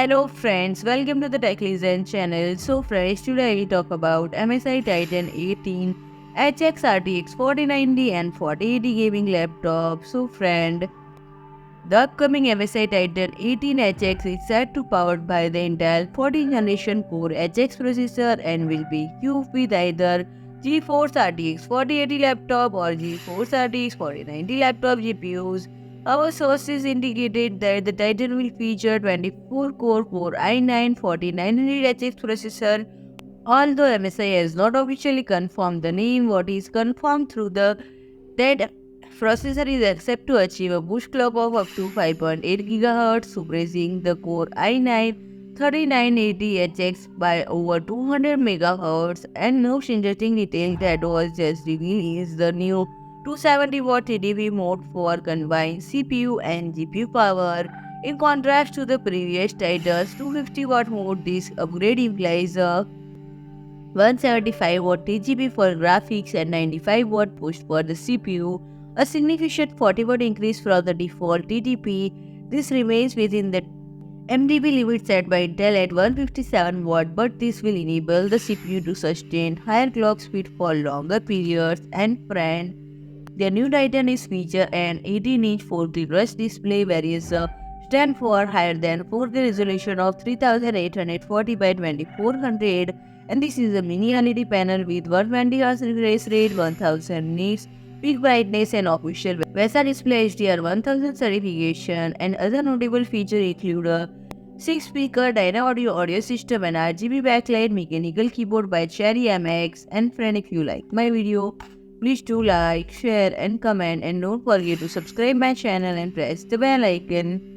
Hello friends, welcome to the Tech Legend channel. So friends, today we talk about MSI Titan 18, HX RTX 4090 and 4080 gaming laptop. So friend, the upcoming MSI Titan 18 HX is set to powered by the Intel 14th generation Core HX processor and will be equipped with either GeForce RTX 4080 laptop or GeForce RTX 4090 laptop GPUs. Our sources indicated that the Titan will feature 24-core Core i9 4900HX processor. Although MSI has not officially confirmed the name, what is confirmed through the that processor is expected to achieve a boost clock of up to 5.8 GHz, surpassing the Core i9 3980HX by over 200 MHz. And most interesting detail that was just revealed is the new 270-watt TDP mode for combined CPU and GPU power. In contrast to the previous Titan's 250-watt mode, this upgrade implies a 175-watt TGP for graphics and 95-watt push for the CPU, a significant 40-watt increase from the default TDP. This remains within the MDP limit set by Intel at 157 watt, but this will enable the CPU to sustain higher clock speed for longer periods. And friend, the new Titan is feature an 18-inch 4K rush display, whereas stand for higher than 4K resolution of 3840 by 2400, and this is a mini LED panel with 120 Hz refresh rate, 1000 nits, peak brightness, and official VESA DisplayHDR 1000 certification. And other notable features include a 6-speaker Dynaudio audio system and RGB backlight, mechanical keyboard by Cherry MX. And friend, if you like my video, please do like, share and comment, and don't forget to subscribe my channel and press the bell icon.